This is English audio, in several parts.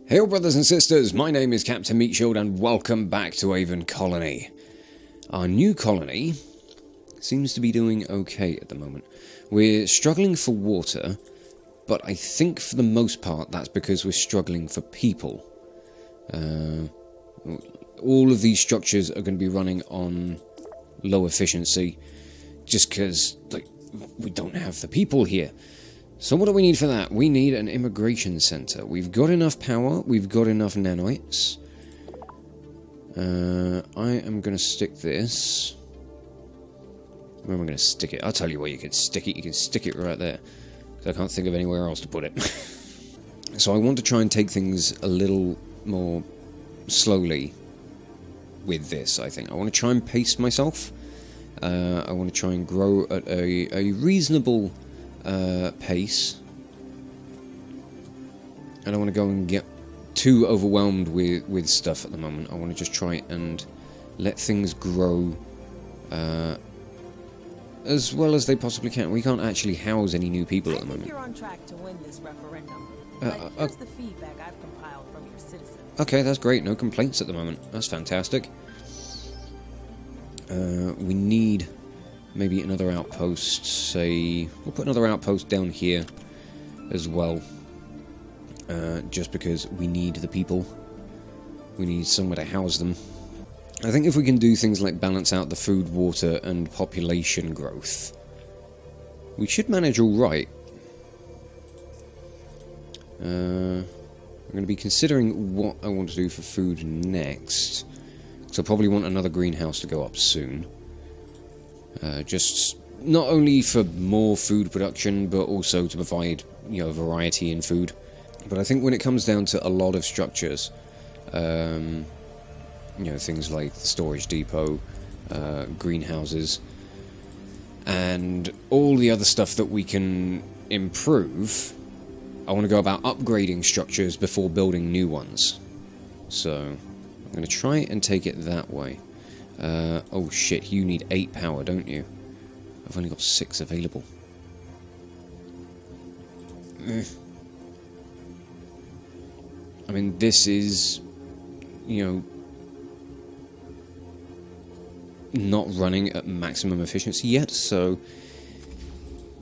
Hail brothers and sisters, my name is Captain Meatshield and welcome back to Aven Colony. Our new colony seems to be doing okay at the moment. We're struggling for water, but I think for the most part that's because we're struggling for people. All of these structures are going to be running on low efficiency just because we don't have the people here. So what do we need for that? We need an immigration centre. We've got enough power, we've got enough nanites. I am going to stick this... Where am I going to stick it? I'll tell you where you can stick it. You can stick it right there. I can't think of anywhere else to put it. So I want to try and take things a little more slowly with this, I think. I want to try and pace myself. I want to try and grow at a reasonable pace. I don't want to go and get too overwhelmed with stuff at the moment. I want to just try and let things grow as well as they possibly can. We can't actually house any new people at the moment. You're on track to win this referendum. Here's the feedback I've compiled from your citizens. Okay, that's great. No complaints at the moment. That's fantastic. We need maybe another outpost, say... We'll put another outpost down here as well. Just because we need the people. We need somewhere to house them. I think if we can do things like balance out the food, water, and population growth, we should manage all right. I'm going to be considering what I want to do for food next. So I'll probably want another greenhouse to go up soon. Just not only for more food production, but also to provide, variety in food. But I think when it comes down to a lot of structures, things like the storage depot, greenhouses, and all the other stuff that we can improve, I want to go about upgrading structures before building new ones. So I'm going to try and take it that way. Oh shit, you need 8 power, don't you? I've only got 6 available. I mean, this is, not running at maximum efficiency yet, so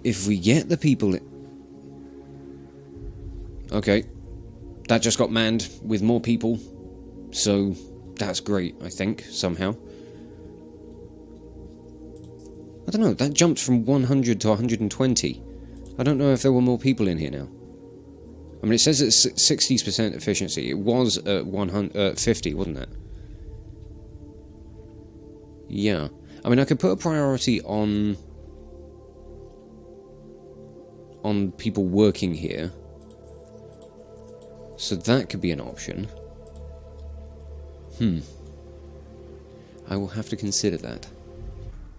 if we get the people... Okay, that just got manned with more people, so that's great, I think, somehow. I don't know, that jumped from 100 to 120. I don't know if there were more people in here now. I mean, it says it's 60% efficiency. It was at 50, wasn't it? Yeah. I mean, I could put a priority on people working here. So that could be an option. I will have to consider that.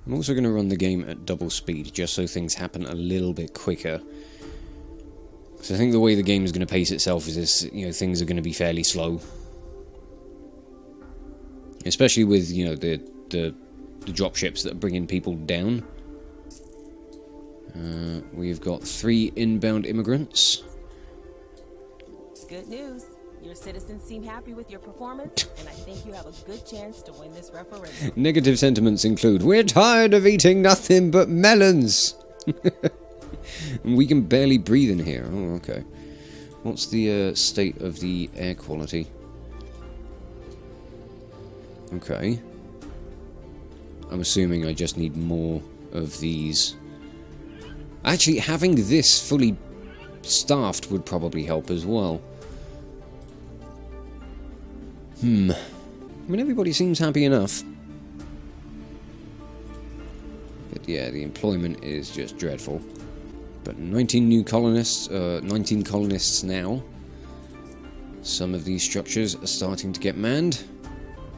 I'm also going to run the game at double speed, just so things happen a little bit quicker. So I think the way the game is going to pace itself is this, things are going to be fairly slow. Especially with, the dropships that are bringing people down. We've got 3 inbound immigrants. Good news. Your citizens seem happy with your performance, and I think you have a good chance to win this referendum. Negative sentiments include, we're tired of eating nothing but melons! And we can barely breathe in here. Oh, okay. What's the state of the air quality? Okay. I'm assuming I just need more of these. Actually, having this fully staffed would probably help as well. I mean, everybody seems happy enough. But yeah, the employment is just dreadful. But 19 colonists now. Some of these structures are starting to get manned.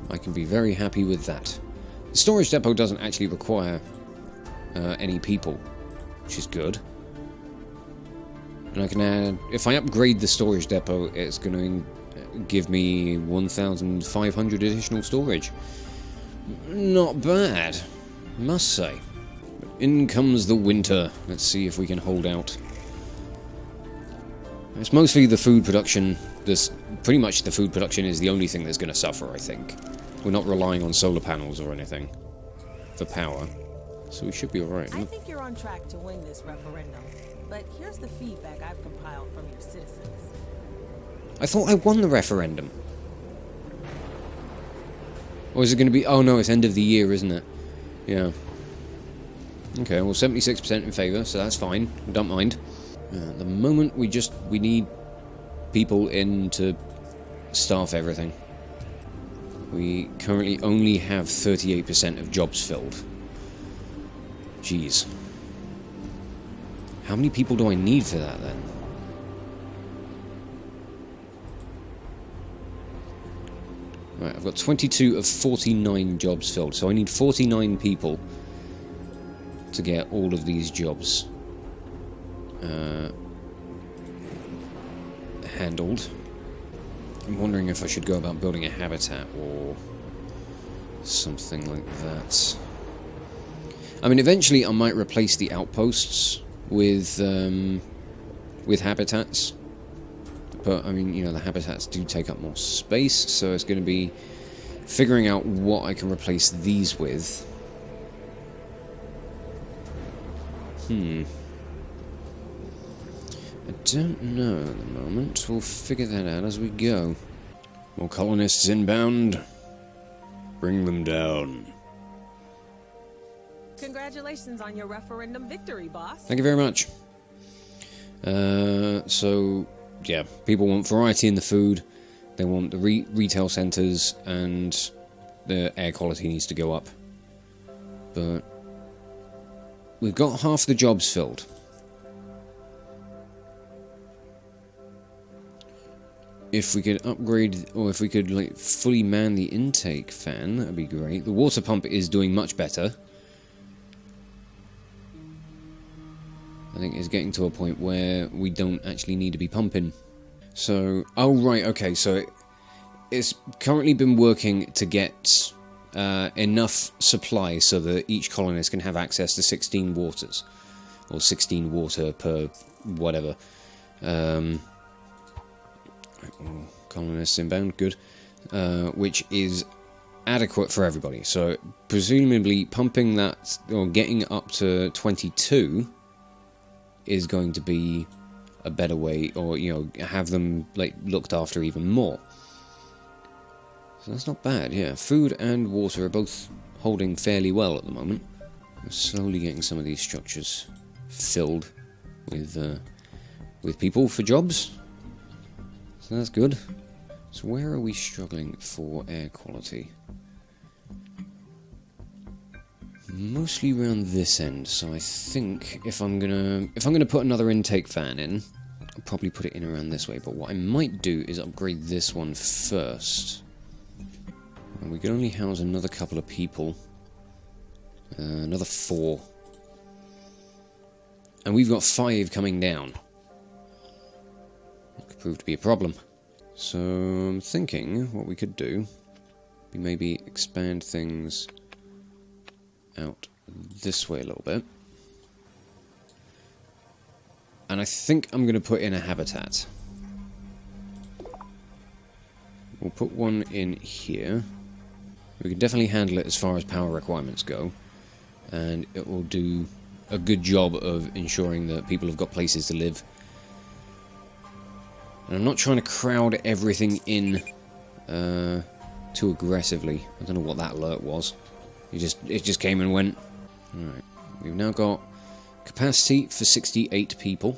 I can be very happy with that. The storage depot doesn't actually require any people, which is good. And I can add, if I upgrade the storage depot, it's going to give me 1,500 additional storage. Not bad, must say. But in comes the winter. Let's see if we can hold out. It's mostly the food production. Pretty much the food production is the only thing that's going to suffer, I think. We're not relying on solar panels or anything for power, so we should be alright. I think you're on track to win this referendum, but here's the feedback I've compiled from your citizens. I thought I won the referendum. Or is it going to be... Oh no, it's end of the year, isn't it? Yeah. Okay, well 76% in favour, so that's fine. Don't mind. At the moment, we need people in to staff everything. We currently only have 38% of jobs filled. Jeez. How many people do I need for that, then? Right, I've got 22 of 49 jobs filled, so I need 49 people to get all of these jobs handled. I'm wondering if I should go about building a habitat or something like that. I mean, eventually I might replace the outposts with habitats. But, I mean, you know, the habitats do take up more space, so it's going to be figuring out what I can replace these with. I don't know at the moment. We'll figure that out as we go. More colonists inbound. Bring them down. Congratulations on your referendum victory, boss. Thank you very much. So, yeah, people want variety in the food. They want the retail centres, and the air quality needs to go up. But we've got half the jobs filled. If we could upgrade, or if we could like fully man the intake fan, that'd be great. The water pump is doing much better. I think it's getting to a point where we don't actually need to be pumping. So, oh right, okay, so it's currently been working to get enough supply so that each colonist can have access to 16 waters. Or 16 water per whatever. Colonists inbound, good. Which is adequate for everybody. So, presumably pumping that, or getting up to 22 is going to be a better way, or, you know, have them, like, looked after even more. So that's not bad, yeah. Food and water are both holding fairly well at the moment. We're slowly getting some of these structures filled with people for jobs. So that's good. So where are we struggling for air quality? Mostly around this end, so I think if I'm gonna put another intake fan in, I'll probably put it in around this way, but what I might do is upgrade this one first. And we can only house another couple of people. Another 4. And we've got 5 coming down. That could prove to be a problem. So I'm thinking what we could do be maybe expand things out this way a little bit. And I think I'm going to put in a habitat. We'll put one in here. We can definitely handle it as far as power requirements go. And it will do a good job of ensuring that people have got places to live. And I'm not trying to crowd everything in too aggressively. I don't know what that alert was. It just came and went. Alright, we've now got capacity for 68 people.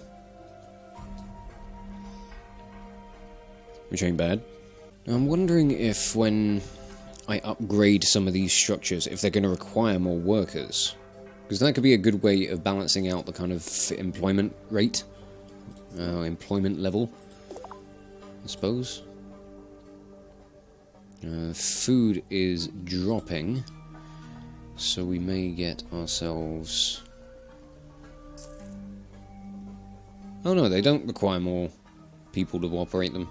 Which ain't bad. Now I'm wondering if when I upgrade some of these structures, if they're going to require more workers. Because that could be a good way of balancing out the kind of employment rate. Employment level, I suppose. Food is dropping. So we may get ourselves... Oh no, they don't require more people to operate them,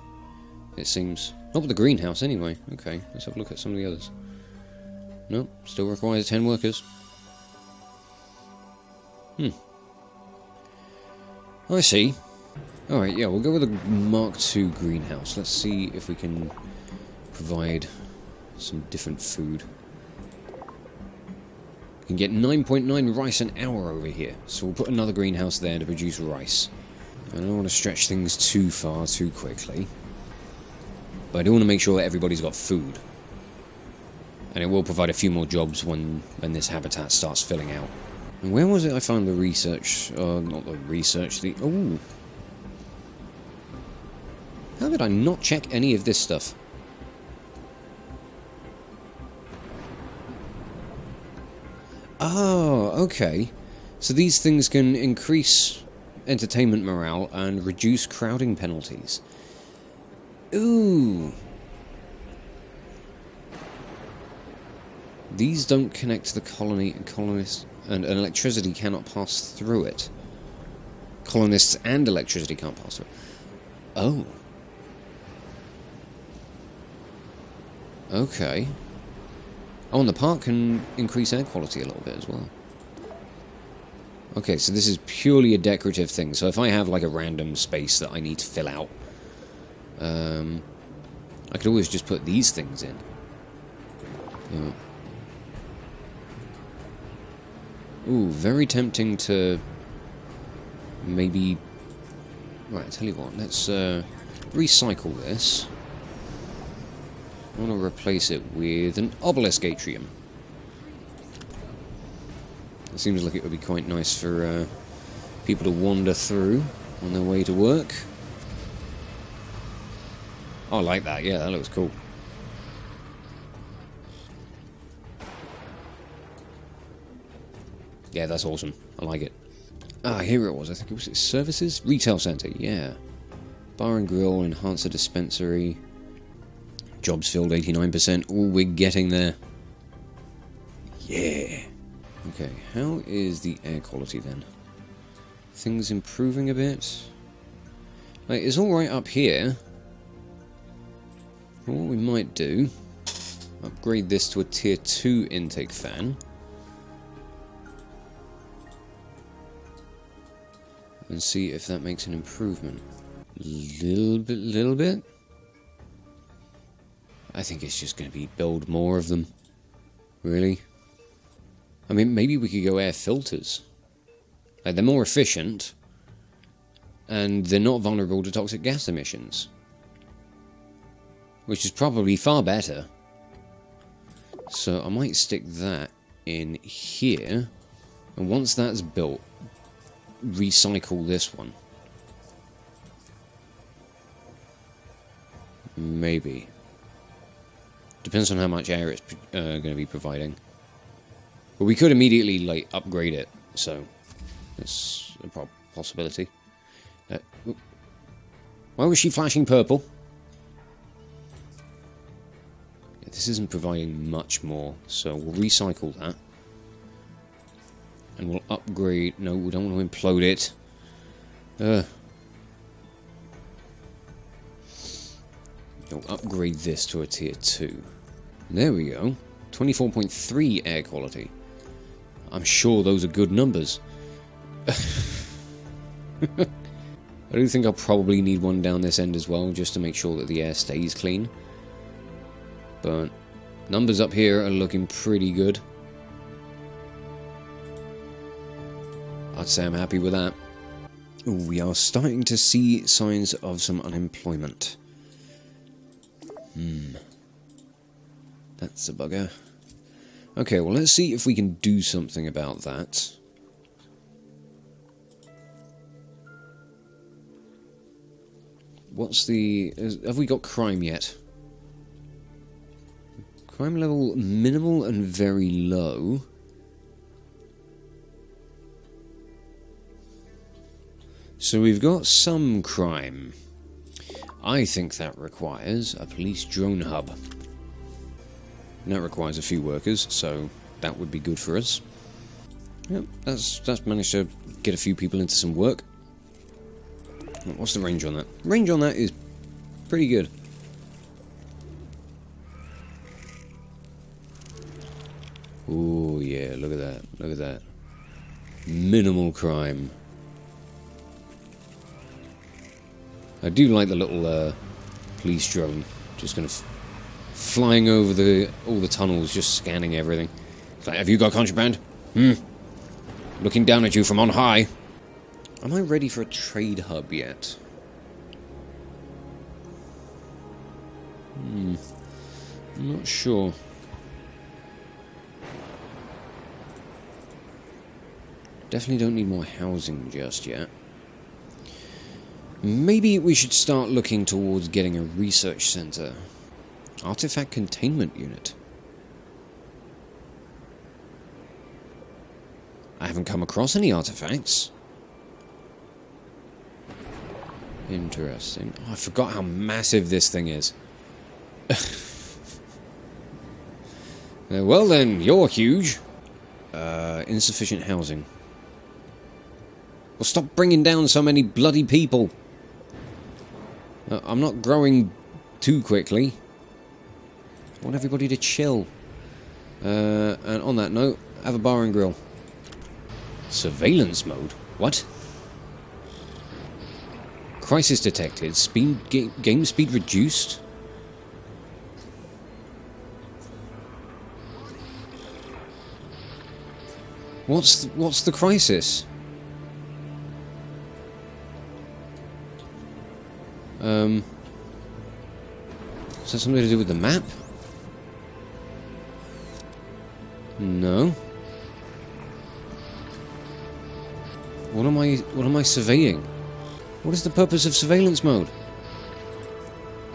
it seems. Not with the greenhouse anyway. Okay, let's have a look at some of the others. Nope, still requires 10 workers. I see. Alright, yeah, we'll go with a Mark II greenhouse. Let's see if we can provide some different food. We can get 9.9 rice an hour over here, so we'll put another greenhouse there to produce rice. I don't want to stretch things too far too quickly, but I do want to make sure that everybody's got food. And it will provide a few more jobs when this habitat starts filling out. And where was it I found the research? Not the research, the... Oh! How did I not check any of this stuff? Oh, okay. So these things can increase entertainment morale and reduce crowding penalties. Ooh. These don't connect to the colony and colonists, and electricity cannot pass through it. Colonists and electricity can't pass through it. Oh. Okay. Oh, and the park can increase air quality a little bit as well. Okay, so this is purely a decorative thing. So if I have like a random space that I need to fill out, I could always just put these things in. Yeah. Ooh, very tempting to maybe... Right, I'll tell you what, let's recycle this. I want to replace it with an obelisk atrium. It seems like it would be quite nice for people to wander through on their way to work. Oh, I like that. Yeah, that looks cool. Yeah, that's awesome. I like it. Ah, here it was. I think it was services? Retail centre, yeah. Bar and grill, enhancer dispensary. Jobs filled 89%. Oh, we're getting there. Yeah. Okay, how is the air quality then? Things improving a bit? Like, it's alright up here. But what we might do, upgrade this to a tier 2 intake fan. And see if that makes an improvement. Little bit. I think it's just going to be build more of them. Really? I mean, maybe we could go air filters. Like, they're more efficient. And they're not vulnerable to toxic gas emissions. Which is probably far better. So I might stick that in here. And once that's built, recycle this one. Maybe. Depends on how much air it's going to be providing. But we could immediately, like, upgrade it. So, that's a possibility. Why was she flashing purple? Yeah, this isn't providing much more. So, we'll recycle that. And we'll upgrade... No, we don't want to implode it. We'll upgrade this to a tier 2. There we go. 24.3 air quality. I'm sure those are good numbers. I do think I'll probably need one down this end as well, just to make sure that the air stays clean. But numbers up here are looking pretty good. I'd say I'm happy with that. Ooh, we are starting to see signs of some unemployment. That's a bugger. Okay, well, let's see if we can do something about that. What's the... have we got crime yet? Crime level minimal and very low. So we've got some crime. I think that requires a police drone hub. And that requires a few workers, so that would be good for us. Yep, that's managed to get a few people into some work. What's the range on that? Range on that is pretty good. Oh yeah, look at that, look at that. Minimal crime. I do like the little police drone, just kind of flying over all the tunnels, just scanning everything. It's like, have you got contraband? Looking down at you from on high. Am I ready for a trade hub yet? I'm not sure. Definitely don't need more housing just yet. Maybe we should start looking towards getting a research center. Artifact containment unit. I haven't come across any artifacts. Interesting. Oh, I forgot how massive this thing is. Well then, you're huge. Insufficient housing. Well, stop bringing down so many bloody people. I'm not growing too quickly. I want everybody to chill. And on that note, have a bar and grill. Surveillance mode? What? Crisis detected. Game speed reduced? What's the crisis? Is that something to do with the map? No. What am I surveying? What is the purpose of surveillance mode?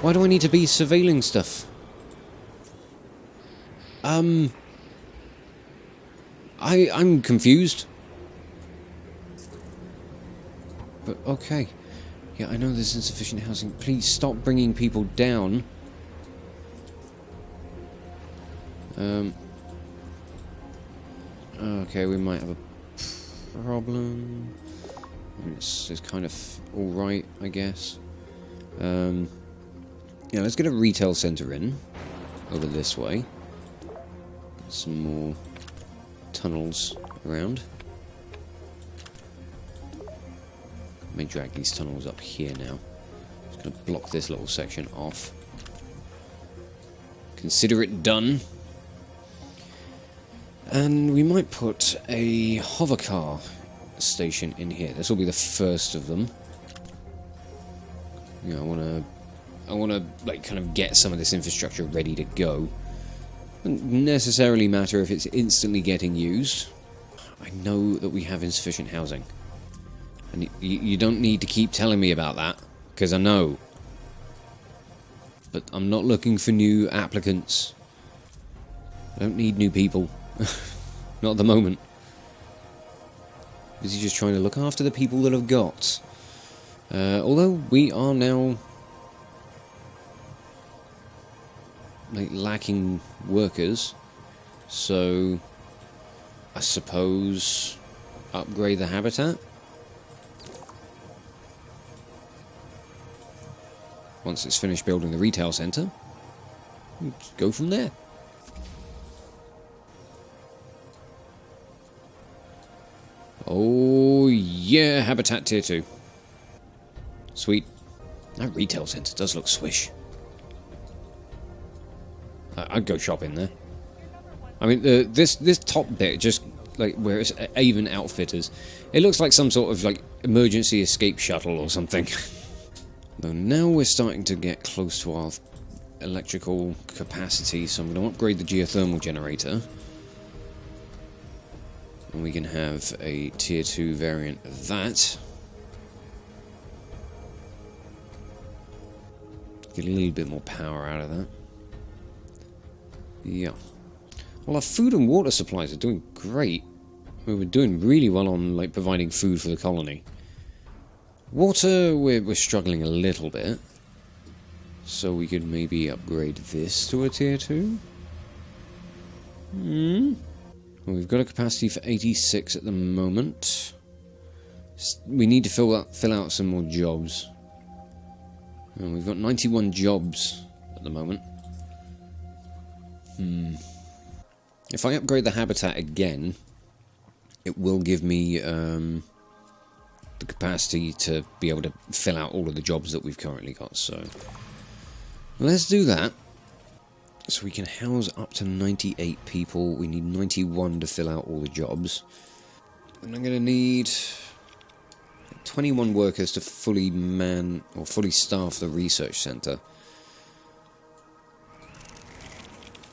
Why do I need to be surveilling stuff? I'm confused. But okay. Yeah, I know there's insufficient housing. Please stop bringing people down. Okay, we might have a problem. I mean, it's kind of alright, I guess. Yeah, let's get a retail centre in. Over this way. Get some more tunnels around. May drag these tunnels up here now. Just going to block this little section off. Consider it done. And we might put a hovercar station in here. This will be the first of them. You know, I wanna like kind of get some of this infrastructure ready to go. Doesn't necessarily matter if it's instantly getting used. I know that we have insufficient housing. And you don't need to keep telling me about that, because I know. But I'm not looking for new applicants. I don't need new people. Not at the moment. Busy just trying to look after the people that I've got. Although we are now like lacking workers, so I suppose upgrade the habitat. Once it's finished building the retail centre, go from there. Oh yeah, habitat tier 2. Sweet. That retail centre does look swish. I'd go shopping there. I mean, this top bit, just like where it's Aven Outfitters, it looks like some sort of like emergency escape shuttle or something. Though now we're starting to get close to our electrical capacity, so I'm going to upgrade the geothermal generator. And we can have a tier 2 variant of that. Get a little bit more power out of that. Yeah. Well, our food and water supplies are doing great. I mean, we're doing really well on like providing food for the colony. Water, we're struggling a little bit. So we could maybe upgrade this to a tier 2. Well, we've got a capacity for 86 at the moment. We need to fill out some more jobs. And we've got 91 jobs at the moment. If I upgrade the habitat again, it will give me the capacity to be able to fill out all of the jobs that we've currently got. So let's do that. So we can house up to 98 people. We need 91 to fill out all the jobs. And I'm going to need 21 workers to fully man or fully staff the research center.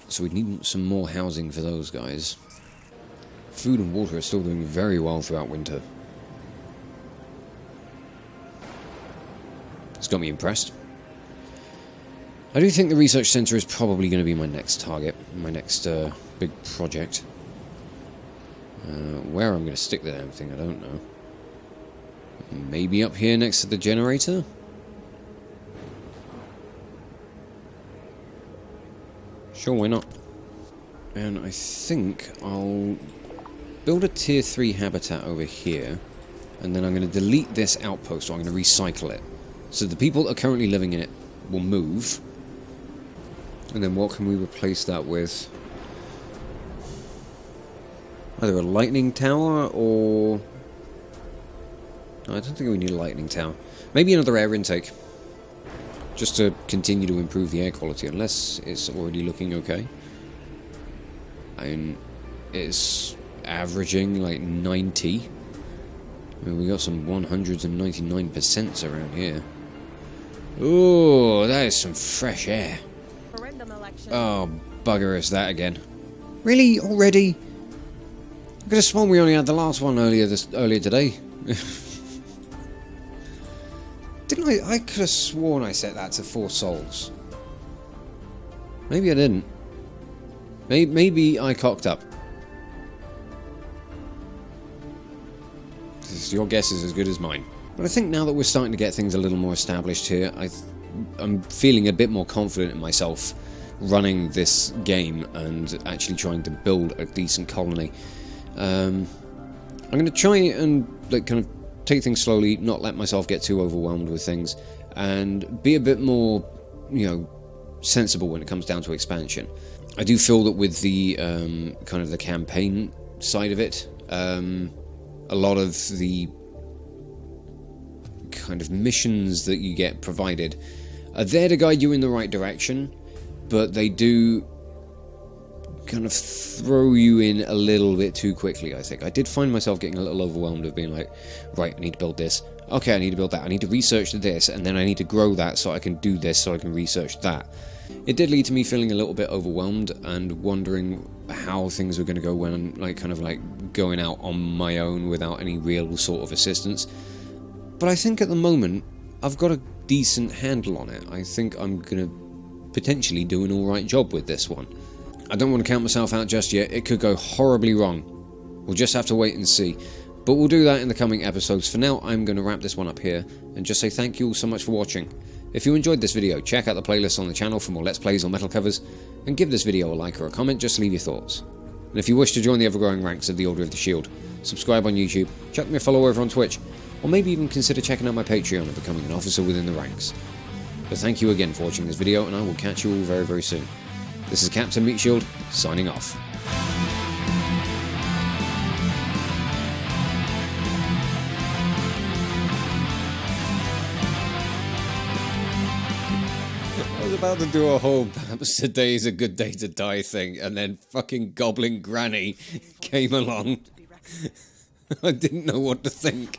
So we need some more housing for those guys. Food and water are still doing very well throughout winter. It's got me impressed. I do think the research center is probably going to be my next target, my next big project. Where I'm going to stick the damn thing, I don't know. Maybe up here next to the generator? Sure, why not? And I think I'll build a tier 3 habitat over here, and then I'm going to delete this outpost, or I'm going to recycle it. So the people that are currently living in it will move. And then what can we replace that with? Either a lightning tower or... No, I don't think we need a lightning tower. Maybe another air intake. Just to continue to improve the air quality, unless it's already looking okay. I mean, it's averaging like 90. I mean, we got some 199% around here. Ooh, that is some fresh air. Oh, bugger us that again. Really? Already? I could have sworn we only had the last one earlier today. Didn't I? I could have sworn I set that to 4 souls. Maybe I didn't. Maybe I cocked up. Your guess is as good as mine. But I think now that we're starting to get things a little more established here, I'm feeling a bit more confident in myself running this game and actually trying to build a decent colony. I'm going to try and kind of take things slowly, not let myself get too overwhelmed with things, and be a bit more, sensible when it comes down to expansion. I do feel that with the kind of the campaign side of it, a lot of the kind of missions that you get provided are there to guide you in the right direction, but they do kind of throw you in a little bit too quickly, I think. I did find myself getting a little overwhelmed of being like, right, I need to build this. Okay, I need to build that. I need to research this, and then I need to grow that so I can do this, so I can research that. It did lead to me feeling a little bit overwhelmed and wondering how things were going to go when I'm kind of going out on my own without any real sort of assistance. But I think at the moment, I've got a decent handle on it. I think I'm going to potentially do an alright job with this one. I don't want to count myself out just yet. It could go horribly wrong. We'll just have to wait and see. But we'll do that in the coming episodes. For now, I'm going to wrap this one up here and just say thank you all so much for watching. If you enjoyed this video, check out the playlist on the channel for more Let's Plays or metal covers, and give this video a like or a comment, just leave your thoughts. And if you wish to join the ever-growing ranks of the Order of the Shield, subscribe on YouTube, chuck me a follow over on Twitch, or maybe even consider checking out my Patreon and becoming an officer within the ranks. But thank you again for watching this video, and I will catch you all very, very soon. This is Captain Meatshield, signing off. I was about to do a whole perhaps today is a good day to die thing, and then fucking Goblin Granny came along. I didn't know what to think.